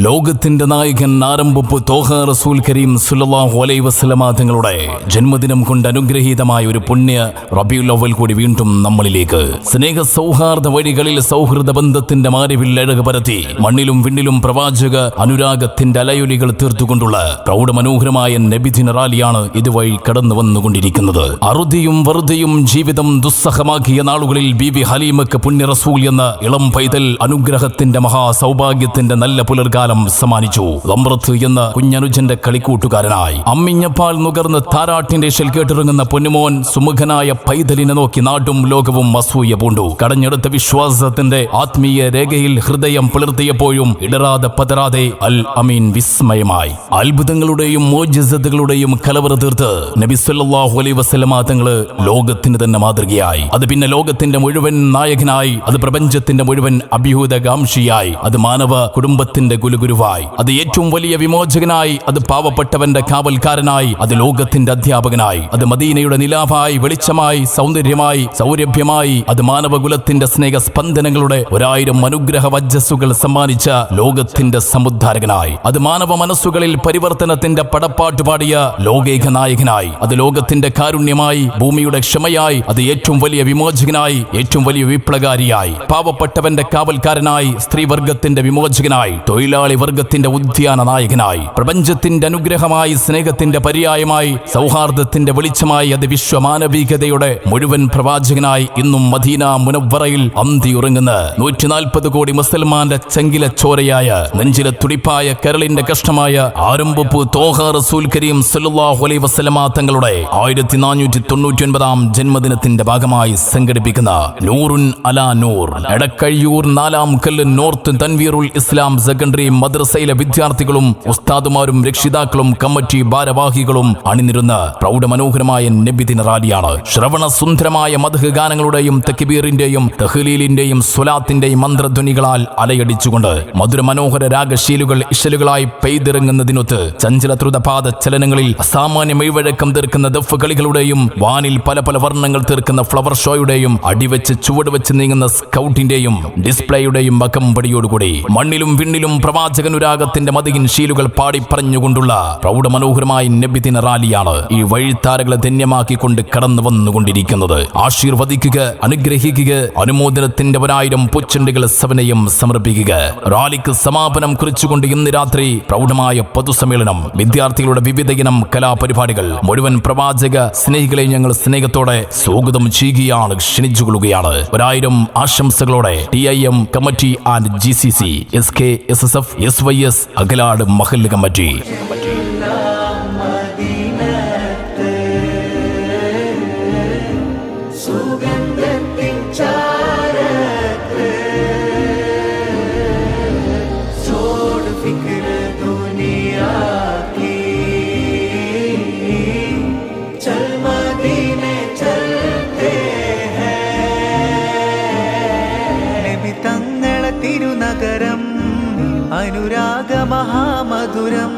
ലോകത്തിന്റെ നായകൻ ആരംഭപ്പു തോഹ റസൂൽ കരീം സല്ലല്ലാഹു അലൈഹി വസല്ലമ തങ്ങളുടെ ജന്മദിനം കൊണ്ട് അനുഗ്രഹീതമായ ഒരു പുണ്യ റബീഉൽ അവ്വൽ കൂടി വീണ്ടും നമ്മളിലേക്ക് സ്നേഹ സൗഹാർദ്ദ വഴികളിൽ സൗഹൃദ ബന്ധത്തിന്റെ മാരിവിൽ അഴക് പരത്തി മണ്ണിലും വിണ്ണിലും പ്രവാചക അനുരാഗത്തിന്റെ അലയൊലികൾ തീർത്തുകൊണ്ടുള്ള പ്രൗഢമനോഹരമായ നബിദിന റാലിയാണ് ഇതുവഴി കടന്നു വന്നുകൊണ്ടിരിക്കുന്നത്. അറുതിയും വെറുതെയും ജീവിതം ദുസ്സഹമാക്കിയ നാളുകളിൽ ബീബി ഹലീമക്ക് പുണ്യ റസൂൽ എന്ന ഇളം പൈതൽ അനുഗ്രഹത്തിന്റെ മഹാ സൗഭാഗ്യത്തിന്റെ നല്ല പുലർകാലം സമ്മാനിച്ചു. ലംറത്ത് എന്ന കുഞ്ഞനുജന്റെ കളിക്കൂട്ടുകാരനായി അമ്മിഞ്ഞപ്പാൽ നുകർന്ന് താരാട്ടിന്റെ ശൽ കേട്ടിറങ്ങുന്ന പൊന്നുമോൻ സുമുഖനായ പൈതലിനെ നോക്കി നാടും ലോകവും അസൂയ പൂണ്ടു. കടഞ്ഞെടുത്ത വിശ്വാസത്തിന്റെ ആത്മീയ രേഖയിൽ ഹൃദയം പിളർത്തിയപ്പോഴും ഇടറാതെ പതറാതെ അൽ അമീൻ വിസ്മയമായി. അത്ഭുതങ്ങളുടെയും മോജിസത്തുകളുടെയും കലവറ തീർത്ത് നബി സല്ലല്ലാഹു അലൈഹി വസല്ലമ തങ്ങള് ലോകത്തിന് തന്നെ മാതൃകയായി. അത് പിന്നെ ലോകത്തിന്റെ മുഴുവൻ നായകനായി, അത് പ്രപഞ്ചത്തിന്റെ മുഴുവൻ അഭ്യുതകാംക്ഷിയായി, അത് മാനവ കുടുംബത്തിന്റെ ഗുരുവായി, അത് ഏറ്റവും വലിയ വിമോചകനായി, അത് പാവപ്പെട്ടവന്റെ കാവൽക്കാരനായി, അത് ലോകത്തിന്റെ അധ്യാപകനായി, അത് മദീനയുടെ നിലാവായി, വെളിച്ചമായി, സൗന്ദര്യമായി, സൗരഭ്യമായി, അത് മാനവകുലത്തിന്റെ സ്നേഹ സ്പന്ദനങ്ങളുടെ 1000 അനുഗ്രഹ വജ്ജസ്സുകൾ സമ്മാനിച്ച ലോകത്തിന്റെ സമുദ്ധാരകനായി, അത് മാനവ മനസ്സുകളിൽ പരിവർത്തനത്തിന്റെ പടപ്പാട്ട് പാടിയ ലോകൈക നായകനായി, അത് ലോകത്തിന്റെ കാരുണ്യമായി, ഭൂമിയുടെ ക്ഷമയായി, അത് ഏറ്റവും വലിയ വിമോചകനായി, ഏറ്റവും വലിയ വിപ്ലവകാരിയായി, പാവപ്പെട്ടവന്റെ കാവൽക്കാരനായി, സ്ത്രീവർഗത്തിന്റെ വിമോചകനായി, തൊഴിലാളി വർഗത്തിന്റെ ഉദ്യാന നായകനായി, പ്രപഞ്ചത്തിന്റെ അനുഗ്രഹമായി, സ്നേഹത്തിന്റെ പര്യായമായി, സൗഹാർദ്ദത്തിന്റെ വെളിച്ചമായി, അത് വിശ്വമാനവികതയുടെ മുഴുവൻ പ്രവാചകനായി ഇന്നും മദീന മുനവ്വറയിൽ അന്തിയുറങ്ങുന്ന 140 കോടി മുസൽമാന്റെ ചങ്കില ചോരയായ, നെഞ്ചിലെ തുടിപ്പായ, കരളിന്റെ കഷ്ടമായ ആരംഭപ്പു തോഹ റസൂൽ കരീം സല്ലല്ലാഹു അലൈഹി വസല്ലമ തങ്ങളുടെ 1499-ാം ജന്മദിനത്തിന്റെ ഭാഗമായി സംഘടിപ്പിക്കുന്ന നൂറുൻ അലാ നൂർ എടക്കഴിയൂർ 4-ാം കല്ല് നോർത്ത് തൻവീറുൽ ഇസ്ലാം സെക്കൻഡറി മദ്രസയിലെ വിദ്യാർത്ഥികളും ഉസ്താദുമാരും രക്ഷിതാക്കളും കമ്മിറ്റി ഭാരവാഹികളും അണിനിരുന്ന പ്രൗഢമനോഹരമായ നബിദിന റാലിയാണ്. ശ്രവണ സുന്ദരമായ മദ്ഹ് ഗാനങ്ങളുടെയും തക്ബീറിന്റെയും തഹ്ലീലിന്റെയും സ്വലാത്തിന്റെയും മന്ത്രധ്വനികളാൽ അലയടിച്ചുകൊണ്ട് മധുരമനോഹര രാഗശീലുകൾ ഇശലുകളായി പെയ്തിറങ്ങുന്നതിനൊത്ത് ചഞ്ചല ദ്രുതപാത ചലനങ്ങളിൽ അസാമാന്യ മെയ്വഴക്കം തീർക്കുന്ന ദഫ് കളികളുടെയും വാനിൽ പല പല വർണ്ണങ്ങൾ തീർക്കുന്ന ഫ്ലവർ ഷോയുടെയും അടിവെച്ച് ചുവട് വെച്ച് നീങ്ങുന്ന സ്കൗട്ടിന്റെയും ഡിസ്പ്ലേയുടെയും അകമ്പടിയോടുകൂടി മണ്ണിലും വിണ്ണിലും പ്രവാചകനുരാഗത്തിന്റെ മദീൻ ശീലുകൾ പാടി പറഞ്ഞുകൊണ്ടുള്ള പ്രൗഢമനോഹരമായ നബിദിന റാലിയാണ് ഈ വഴിത്താരകളെ ധന്യമാക്കിക്കൊണ്ട് കടന്നു വന്നുകൊണ്ടിരിക്കുന്നത്. ആശീർവദിക്കുക, അനുഗ്രഹിക്കുക, അനുമോദനത്തിന്റെ 1000 പൂച്ചെണ്ടുകൾ സവനയം സമർപ്പിക്കുക. റാലിക്ക് സമാപനം കുറിച്ചുകൊണ്ട് ഇന്ന് രാത്രി പ്രൗഢമായ പൊതുസമ്മേളനം, വിദ്യാർത്ഥികളുടെ വിവിധ ഇനം കലാപരിപാടികൾ, മുഴുവൻ പ്രവാചക സ്നേഹികളെ ഞങ്ങൾ സ്നേഹത്തോടെ സ്വാഗതം ചെയ്യുകയാണ്, ക്ഷണിച്ചുകൊള്ളുകയാണ്. 1000 ആശംസകളോടെ TIM committee and GCC SKSSF SYS Akalad മഹല്ല് കമ്മിറ്റി. അനുരാഗ മഹാമധുരം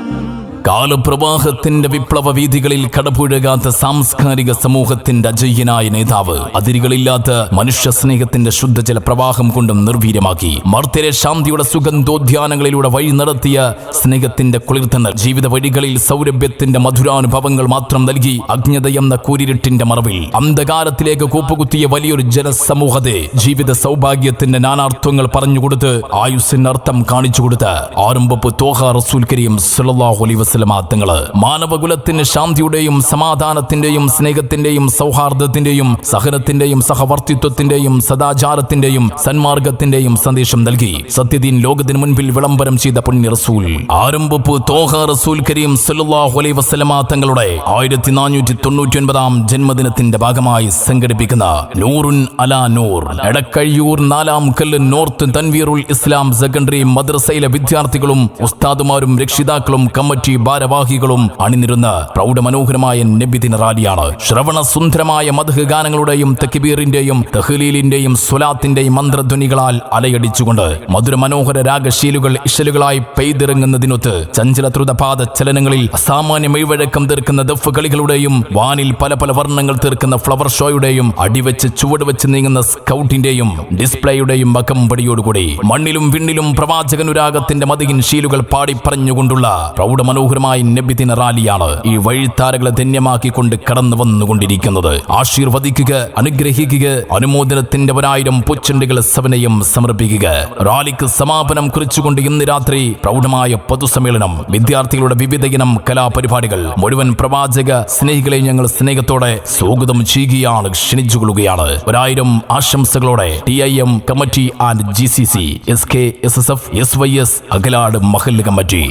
കാലപ്രവാഹത്തിന്റെ വിപ്ലവ വീഥികളിൽ കടപുഴകാത്ത സാംസ്കാരിക സമൂഹത്തിന്റെ അജയ്യനായ നേതാവ്, അതിരുകളില്ലാത്ത മനുഷ്യ സ്നേഹത്തിന്റെ ശുദ്ധജല പ്രവാഹം കൊണ്ടും നിർവീര്യമാക്കി മർത്യരെ ശാന്തിയുടെ സുഗന്ധോദ്യാനങ്ങളിലൂടെ വഴി നടത്തിയ സ്നേഹത്തിന്റെ കുളിർത്തണൽ ജീവിത വഴികളിൽ സൗരഭ്യത്തിന്റെ മധുരാനുഭവങ്ങൾ മാത്രം നൽകി അജ്ഞതയെന്ന കൂരിരുട്ടിന്റെ മറവിൽ അന്ധകാരത്തിലേക്ക് കൂപ്പുകുത്തിയ വലിയൊരു ജനസമൂഹത്തെ ജീവിത സൗഭാഗ്യത്തിന്റെ നാനാർത്ഥങ്ങൾ പറഞ്ഞുകൊടുത്ത് ആയുസ്സിന് അർത്ഥം കാണിച്ചു കൊടുത്ത് ആരംഭപ്പ് തോഹ റസൂൽ കരീം സല്ലല്ലാഹു അലൈഹി വസല്ലം വസല്ലമ തങ്ങള് മാനവകുലത്തിന് ശാന്തിയുടെയും സമാധാനത്തിന്റെയും സ്നേഹത്തിന്റെയും സൗഹാർദ്ദത്തിന്റെയും സഹനത്തിന്റെയും സഹവർത്തിത്വത്തിന്റെയും സദാചാരത്തിന്റെയും സന്മാർഗത്തിന്റെയും സന്ദേശം നൽകി സത്യദീൻ ലോകത്തിന് മുൻപിൽ വിളംബരം ചെയ്ത പുണ്യ റസൂൽ ആരംഭപ്പു തോഹ റസൂൽ കരീം സല്ലല്ലാഹു അലൈഹി വസല്ലമ തങ്ങളുടെ 1499-ാം ജന്മദിനത്തിന്റെ ഭാഗമായി സംഘടിപ്പിക്കുന്ന നൂറുൻ അലാ നൂർ എടക്കഴിയൂർ 4-ാം കല്ല് നോർത്ത് തൻവീറുൽ ഇസ്ലാം സെക്കൻഡറി മദ്രസയിലെ വിദ്യാർത്ഥികളും ഉസ്താദുമാരും രക്ഷിതാക്കളും കമ്മിറ്റി ഭാരവാഹികളും അണിനിരുന്ന പ്രൗഢമനോഹരമായ നബിദിന റാലിയാണ്. ശ്രവണ സുന്ദരമായ മദ്ഹ് ഗാനങ്ങളുടെയും തക്ബീറിന്റെയും തഹ്ലീലിന്റെയും സ്വലാത്തിന്റെയും മന്ത്രധ്വനികളാൽ അലയടിച്ചുകൊണ്ട് മധുരമനോഹര രാഗശീലുകൾ ഇശലുകളായി പെയ്തിറങ്ങുന്നതിനൊത്ത് ചഞ്ചല ദ്രുതപാത ചലനങ്ങളിൽ അസാമാന്യ മെയ്വഴക്കം തീർക്കുന്ന ദഫ് കളികളുടെയും വാനിൽ പല പല വർണ്ണങ്ങൾ തീർക്കുന്ന ഫ്ലവർ ഷോയുടെയും അടിവെച്ച് ചുവടുവെച്ച് നീങ്ങുന്ന സ്കൗട്ടിന്റെയും ഡിസ്പ്ലേയുടെയും അകമ്പടിയോടുകൂടി മണ്ണിലും വിണ്ണിലും പ്രവാചകനുരാഗത്തിന്റെ മതിയിൻ ശീലുകൾ പാടിപ്പറഞ്ഞുകൊണ്ടുള്ള പ്രൗഢമനോഹരമായ നബിദിന റാലിയാണ് ഈ വഴിത്താരകളെ ധന്യമാക്കിക്കൊണ്ട് കടന്നു വന്നുകൊണ്ടിരിക്കുന്നത്. ആശീർവദിക്കുക, അനുഗ്രഹിക്കുക, അനുമോദനത്തിന്റെ 1000 പൂച്ചെണ്ടുകൾ സവനയം സമർപ്പിക്കുക. റാലിക്ക് സമാപനം കുറിച്ചുകൊണ്ട് ഇന്ന് രാത്രി പ്രൗഢമായ പൊതുസമ്മേളനം, വിദ്യാർത്ഥികളുടെ വിവിധ ഇനം കലാപരിപാടികൾ മുഴുവൻ പ്രവാചക സ്നേഹികളെ ഞങ്ങൾ സ്നേഹത്തോടെ സ്വാഗതം ചെയ്യുകയാണ്, ക്ഷണിച്ചുകൊള്ളുകയാണ്. 1000 ആശംസകളോടെ TIM committee and GCC SKSSF SYS Akalad മഹല്ല് കമ്മിറ്റി.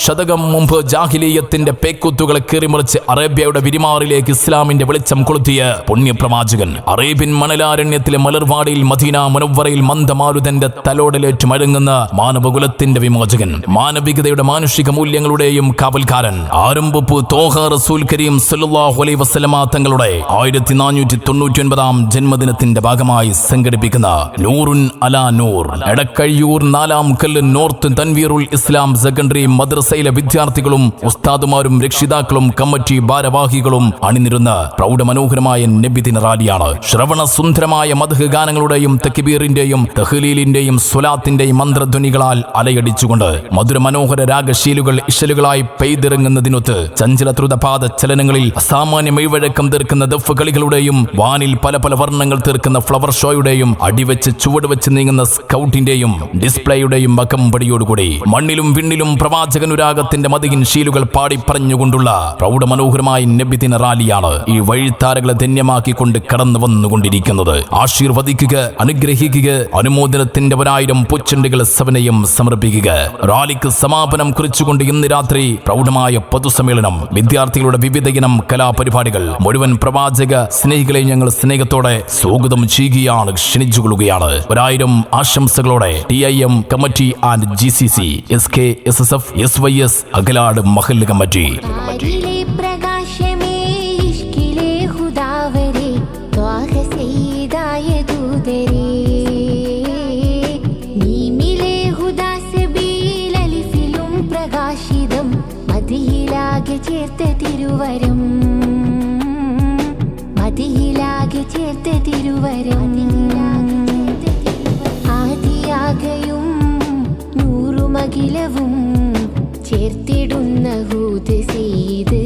ശതകം മുമ്പ് ജാഹിലിയത്തിന്റെ പേക്കുത്തുകളെ കീറിമുറിച്ച് അറേബ്യയുടെ വിരിമാറിലേക്ക് ഇസ്ലാമിന്റെ വെളിച്ചം കൊളുത്തിയ പുണ്യപ്രവാചകൻ അറേബ്യൻ മണലാരണ്യത്തിലെ മലർവാടിയിൽ മദീന മുനവ്വറയിൽ മന്ദമാരുതന്റെ തലോടലേറ്റ് മഴങ്ങുന്ന മാനവകുലത്തിന്റെ വിമോചകൻ, മാനവികതയുടെ മാനുഷിക മൂല്യങ്ങളുടെയും കാവൽക്കാരൻ ആരംഭപ്പു തോഹ റസൂൽ കരീം സല്ലല്ലാഹു അലൈഹി വസല്ലമ തങ്ങളുടെ 1499-ാം ജന്മദിനത്തിന്റെ ഭാഗമായി സംഘടിപ്പിക്കുന്ന നൂറുൻ അലാ നൂർ എടക്കഴിയൂർ 4-ാം കല്ല് നോർത്ത് തൻവീറുൽ ഇസ്ലാം സെക്കൻഡറി മദ്രസയിലെ വിദ്യാർത്ഥികളും ഉസ്താദുമാരും രക്ഷിതാക്കളും കമ്മിറ്റി ഭാരവാഹികളും അണിനിരുന്ന പ്രൗഢമനോഹരമായ നബിദിന റാലിയാണ്. ശ്രവണ സുന്ദരമായ മദ്ഹ് ഗാനങ്ങളുടെയും തക്ബീറിന്റെയും തഹ്ലീലിന്റെയും സ്വലാത്തിന്റെയും മന്ത്രധ്വനികളാൽ അലയടിച്ചുകൊണ്ട് മധുരമനോഹര രാഗശീലുകൾ ഇശലുകളായി പെയ്തിറങ്ങുന്നതിനൊത്ത് ചഞ്ചല ദ്രുതപാത ചലനങ്ങളിൽ അസാമാന്യ മെയ്വഴക്കം തീർക്കുന്ന ദഫ് കളികളുടെയും വാനിൽ പല പല വർണ്ണങ്ങൾ തീർക്കുന്ന ഫ്ലവർ ഷോയുടെയും അടിവെച്ച് ചുവടുവെച്ച് നീങ്ങുന്ന സ്കൗട്ടിന്റെയും ഡിസ്പ്ലേയുടെയും അകമ്പടിയോടുകൂടി മണ്ണിലും വിണ്ണിലും പ്രവാചകനുരാഗത്തിന്റെ മതിയിൻ ശീലുകൾ പാടിപ്പറഞ്ഞുകൊണ്ടുള്ള പ്രൗഢമനോഹരമായ നബിദിന റാലിയാണ് ഈ വഴിത്താരകളെ ധന്യമാക്കിക്കൊണ്ട് കടന്നു വന്നുകൊണ്ടിരിക്കുന്നത്. ആശീർവദിക്കുക, അനുഗ്രഹിക്കുക, അനുമോദനത്തിന്റെ 1000 പൂച്ചെണ്ടുകൾ സവനയം സമർപ്പിക്കുക. റാലിക്ക് സമാപനം കുറിച്ചുകൊണ്ട് ഇന്ന് രാത്രി പ്രൗഢമായ പൊതുസമ്മേളനം, വിദ്യാർത്ഥികളുടെ വിവിധ ഇനം കലാപരിപാടികൾ മുഴുവൻ പ്രവാചക സ്നേഹികളെ ഞങ്ങൾ സ്നേഹത്തോടെ സ്വാഗതം ചെയ്യുകയാണ്, ക്ഷണിച്ചുകൊള്ളുകയാണ്. 1000 ആശംസകളോടെ TIM committee and GCC SKSSF SYS Akalad മഹല്ല് കമ്മിറ്റി. ചേർത്ത തിരുവരം ആദിയാകയും നൂറുമകിലവും ചേർത്തിടുന്ന ഹൂദ് ചെയ്ത്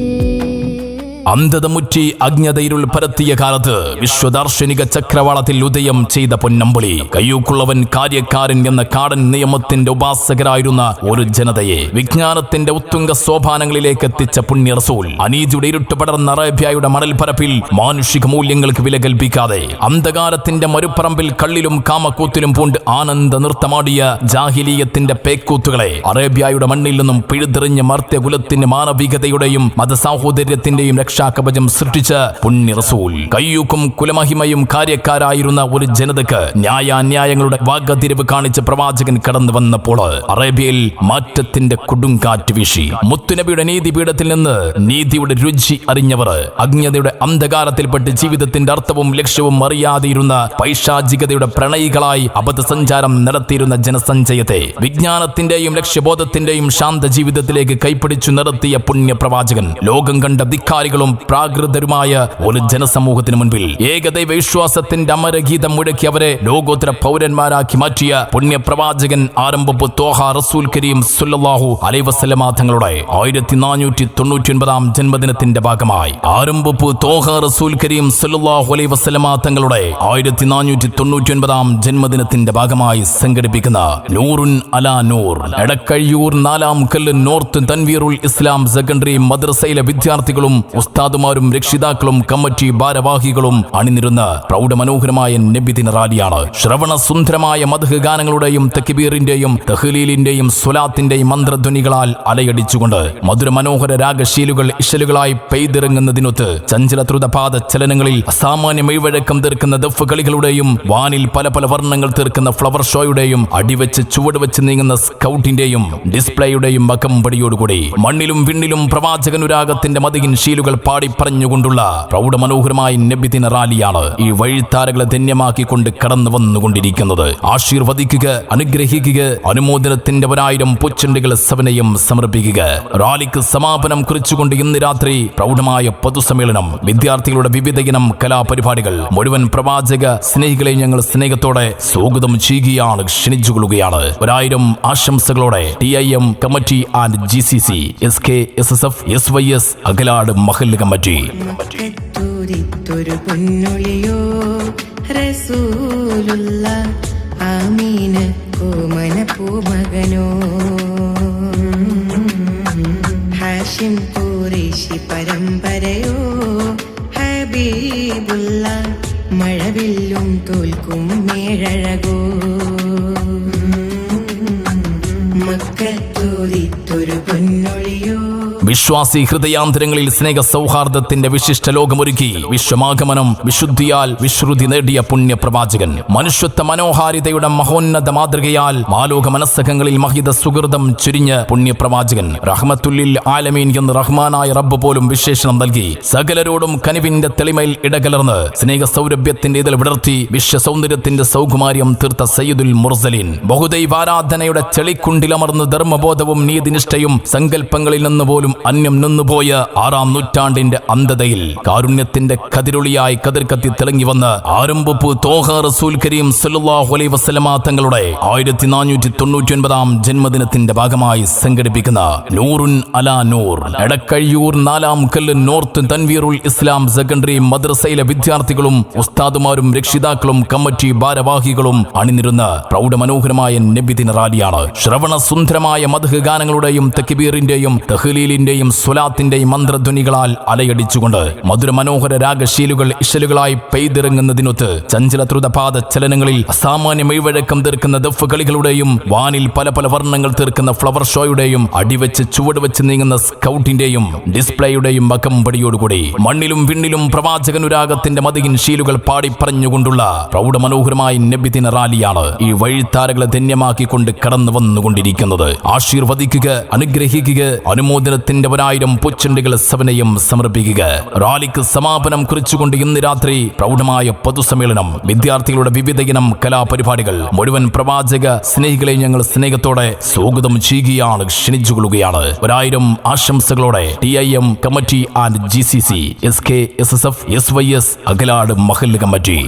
അന്ധത മുറ്റി അജ്ഞതയിരുൾ പരത്തിയ കാലത്ത് വിശ്വദാർശനിക ചക്രവാളത്തിൽ ഉദയം ചെയ്ത പൊന്നമ്പിളി. കയ്യൂക്കുള്ളവൻ കാര്യക്കാരൻ എന്ന കാടൻ നിയമത്തിന്റെ ഉപാസകരായിരുന്ന ഒരു ജനതയെ വിജ്ഞാനത്തിന്റെ ഉത്തുംഗ സോപാനങ്ങളിലേക്ക് എത്തിച്ച പുണ്യ റസൂൽ. അനീതിയുടെ ഇരുട്ട് പടർന്ന അറേബ്യയുടെ മണൽപ്പരപ്പിൽ മാനുഷിക മൂല്യങ്ങൾക്ക് വില കൽപ്പിക്കാതെ അന്ധകാരത്തിന്റെ മരുപ്പറമ്പിൽ കള്ളിലും കാമക്കൂത്തിലും പൂണ്ട് ആനന്ദ നൃത്തമാടിയ ജാഹിലീയത്തിന്റെ പേക്കൂത്തുകളെ അറേബ്യയുടെ മണ്ണിൽ നിന്നും പിഴുതെറിഞ്ഞ മർത്യകുലത്തിന് മാനവികതയുടെയും മതസാഹോദര്യത്തിന്റെയും രക്ഷാകവചം സൃഷ്ടിച്ച പുണ്യ റസൂൽ. കയ്യൂക്കും കുലമഹിമയും കാര്യക്കാരായിരുന്ന ഒരു ജനതക്ക് ന്യായാന്യായങ്ങളുടെ വാഗതിരിവ് കാണിച്ച് പ്രവാചകൻ കടന്നു വന്നപ്പോൾ അറേബ്യയിൽ മാറ്റത്തിന്റെ കൊടുങ്കാറ്റ് വീശി. മുത്തുനബിയുടെ നീതിപീഠത്തിൽ നിന്ന് നീതിയുടെ രുചി അറിഞ്ഞവർ അജ്ഞതയുടെ അന്ധകാരത്തിൽപ്പെട്ട് ജീവിതത്തിന്റെ അർത്ഥവും ലക്ഷ്യവും അറിയാതെയിരുന്ന പൈശാചികതയുടെ പ്രണയികളായി അബദ്ധസഞ്ചാരം നടത്തിയിരുന്ന ജനസഞ്ചയത്തെ വിജ്ഞാനത്തിന്റെയും ലക്ഷ്യബോധത്തിന്റെയും ശാന്ത ജീവിതത്തിലേക്ക് കൈപ്പിടിച്ചു നടത്തിയ പുണ്യപ്രവാചകൻ ലോകം കണ്ട ധിക്കാരികളും പ്രാകൃതരുമായ ഒരു ജനസമൂഹത്തിന് മുൻപിൽ ഏകദൈവ വിശ്വാസത്തിന്റെ അമരഗീതം മുഴക്കി അവരെ ലോകോത്തര പൗരന്മാരാക്കി മാറ്റിയ പുണ്യപ്രവാചകൻ ആരംഭപ്പു തോഹ റസൂൽ കരീം സല്ലല്ലാഹു അലൈഹി വസല്ലമ തങ്ങളുടെ 1499 ജന്മദിനത്തിന്റെ ഭാഗമായി ആരംഭപ്പു തോഹ റസൂൽ കരീം സല്ലല്ലാഹു അലൈഹി വസല്ലമ തങ്ങളുടെ 1499 ജന്മദിനത്തിന്റെ ഭാഗമായി സംഘടിപ്പിക്കുന്ന നൂറുൻ അലാ നൂർ എടക്കഴിയൂർ 4-ാം കല്ല് നോർത്ത് തൻവീറുൽ ഇസ്ലാം സെക്കൻഡറി മദ്രസയിലെ വിദ്യാർത്ഥികളും ഉസ്താദുമാരും രക്ഷിതാക്കളും കമ്മിറ്റി ഭാരവാഹികളും അണിനിരുന്ന പ്രൗഢമനോഹരമായ നബിദിന റാലിയാണ്. ശ്രവണ സുന്ദരമായ മദ്ഹ് ഗാനങ്ങളുടെയും തക്ബീറിന്റെയും തഹ്ലീലിന്റെയും സ്വലാത്തിന്റെയും മന്ത്രധ്വനികളാൽ അലയടിച്ചുകൊണ്ട് മധുരമനോഹര രാഗശീലുകൾ ഇശലുകളായി പെയ്തിറങ്ങുന്നതിനൊത്ത് ചഞ്ചല ദ്രുതപാത ചലനങ്ങളിൽ അസാമാന്യ മെയ്വഴക്കം തീർക്കുന്ന ദഫ് കളികളുടെയും വാനിൽ പല പല വർണ്ണങ്ങൾ തീർക്കുന്ന ഫ്ലവർ ഷോയുടെയും അടിവെച്ച് ചുവടുവെച്ച് നീങ്ങുന്ന സ്കൗട്ടിന്റെയും ഡിസ്പ്ലേയുടെയും മകമ്പടിയോടുകൂടി മണ്ണിലും വിണ്ണിലും പ്രവാചകനുരാഗത്തിന്റെ മതിയിൻ ശീലുകൾ പാടിപ്പറഞ്ഞുകൊണ്ടുള്ള പ്രൗഢമനോഹരമായ നബിദിന റാലിയാണ് ഈ വഴിത്താരകളെ ധന്യമാക്കിക്കൊണ്ട് കടന്നു വന്നുകൊണ്ടിരിക്കുന്നത്. ആശീർവദിക്കുക, അനുഗ്രഹിക്കുക, അനുമോദനത്തിന്റെ 1000 പൂച്ചെണ്ടുകൾ സവനയം സമർപ്പിക്കുക. റാലിക്ക് സമാപനം കുറിച്ചുകൊണ്ട് ഇന്ന് രാത്രി പ്രൗഢമായ പൊതുസമ്മേളനം, വിദ്യാർത്ഥികളുടെ വിവിധ ഇനം കലാപരിപാടികൾ മുഴുവൻ പ്രവാചക സ്നേഹികളെ ഞങ്ങൾ സ്നേഹത്തോടെ സ്വാഗതം ചെയ്യുകയാണ്, ക്ഷണിച്ചുകൊള്ളുകയാണ്. 1000 ആശംസകളോടെ TIM committee and GCC SKSSF SYS Akalad മഹല്ല് കമ്മിറ്റി. ൊരു പൊന്നൊളിയോ റസൂലുള്ള ആമീന കോമന പൂമകനോ ഹാഷിം ഖുറൈശി പരമ്പരയോ ഹബീബുള്ള മഴവില്ലും തോൽക്കും മേഴഴകോ മക്കത്തോരിത്തൊരു പൊന്നൊളിയോ. വിശ്വാസി ഹൃദയാന്തരങ്ങളിൽ സ്നേഹ സൗഹാർദ്ദത്തിന്റെ വിശിഷ്ട ലോകമൊരുക്കി വിശ്വമാഗമനം വിശുദ്ധിയാൽ വിശ്രുതി നേടിയ പുണ്യപ്രവാചകൻ. മനുഷ്യത്വ മനോഹാരിതയുടെ മഹോന്നത മാതൃകയാൽ മാലോക മനസ്സകങ്ങളിൽ മഹിത സുഹൃതം ചുരിഞ്ഞ് പുണ്യപ്രവാചകൻ റഹ്മത്തുല്ലിൽ ആലമീൻ എന്ന് റഹ്മാനായ റബ്ബ് പോലും വിശേഷണം നൽകി സകലരോടും കനിവിന്റെ തെളിമയിൽ ഇടകലർന്ന് സ്നേഹ സൗരഭ്യത്തിന്റെ ഇതിൽ വിടർത്തി വിശ്വസൗന്ദര്യത്തിന്റെ സൗകുമാര്യം തീർത്ത സയ്യിദുൽ മുർസലീൻ. ബഹുദൈവാരാധനയുടെ ചെളിക്കുണ്ടിലമർന്ന് ധർമ്മബോധവും നീതിനിഷ്ഠയും സങ്കല്പങ്ങളിൽ നിന്ന് പോലും അന്യം നിന്നുപോയ 6-ാം നൂറ്റാണ്ടിന്റെ അന്ധതയിൽ കാരുണ്യത്തിന്റെ കതിരൊളിയായി കതിർക്കത്തി തിളങ്ങി വന്ന് ആരംഭപ്പു തോഹ റസൂൽ കരീം സല്ലല്ലാഹു അലൈഹി വസല്ലമ തങ്ങളുടെ 1499 ജന്മദിനത്തിന്റെ ഭാഗമായി സംഘടിപ്പിക്കുന്ന നൂറുൻ അലാ നൂർ എടക്കഴിയൂർ 4-ാം കല്ല് നോർത്ത് തൻവീറുൽ ഇസ്ലാം സെക്കൻഡറി മദ്രസയിലെ വിദ്യാർത്ഥികളും ഉസ്താദുമാരും രക്ഷിതാക്കളും കമ്മിറ്റി ഭാരവാഹികളും അണിനിരുന്ന പ്രൗഢമനോഹരമായ നബിദിന റാലിയാണ്. ശ്രവണ സുന്ദരമായ മദ്ഹ് ഗാനങ്ങളുടെയും തക്ബീറിന്റെയും തഹ്ലീലിന്റെയും സ്വലാത്തിന്റെയും മന്ത്രധ്വനികളാൽ അലയടിച്ചുകൊണ്ട് മധുരമനോഹര രാഗശീലുകൾ ഇശലുകളായി പെയ്തിറങ്ങുന്നതിനൊത്ത് ചഞ്ചല ദ്രുതപാത ചലനങ്ങളിൽ അസാമാന്യ മെയ്വഴക്കം തീർക്കുന്ന ദഫ് കളികളുടെയും വാനിൽ പല പല വർണ്ണങ്ങൾ തീർക്കുന്ന ഫ്ലവർ ഷോയുടെയും അടിവെച്ച് ചുവടുവെച്ച് നീങ്ങുന്ന സ്കൗട്ടിന്റെയും ഡിസ്പ്ലേയുടെയും മകമ്പടിയോടുകൂടി മണ്ണിലും വിണ്ണിലും പ്രവാചകനുരാഗത്തിന്റെ മതിയിൻ ശീലുകൾ പാടിപ്പറഞ്ഞുകൊണ്ടുള്ള പ്രൗഢമനോഹരമായ നബിദിന റാലിയാണ് ഈ വഴിത്താരകളെ ധന്യമാക്കിക്കൊണ്ട് കടന്നു വന്നുകൊണ്ടിരിക്കുന്നത്. ആശീർവദിക്കുക, അനുഗ്രഹിക്കുക, അനുമോദനത്തിന്റെ 1000 പൂച്ചെണ്ടുകൾ സവനയം സമർപ്പിക്കുക. റാലിക്ക് സമാപനം കുറിച്ചുകൊണ്ട് ഇന്ന് രാത്രി പ്രൗഢമായ പൊതുസമ്മേളനം, വിദ്യാർത്ഥികളുടെ വിവിധ ഇനം കലാപരിപാടികൾ മുഴുവൻ പ്രവാചക സ്നേഹികളെ ഞങ്ങൾ സ്നേഹത്തോടെ സ്വാഗതം ചെയ്യുകയാണ്, ക്ഷണിച്ചുകൊള്ളുകയാണ്. 1000 ആശംസകളോടെ TIM committee and GCC SKSSF SYS Akalad മഹല്ല് കമ്മിറ്റി.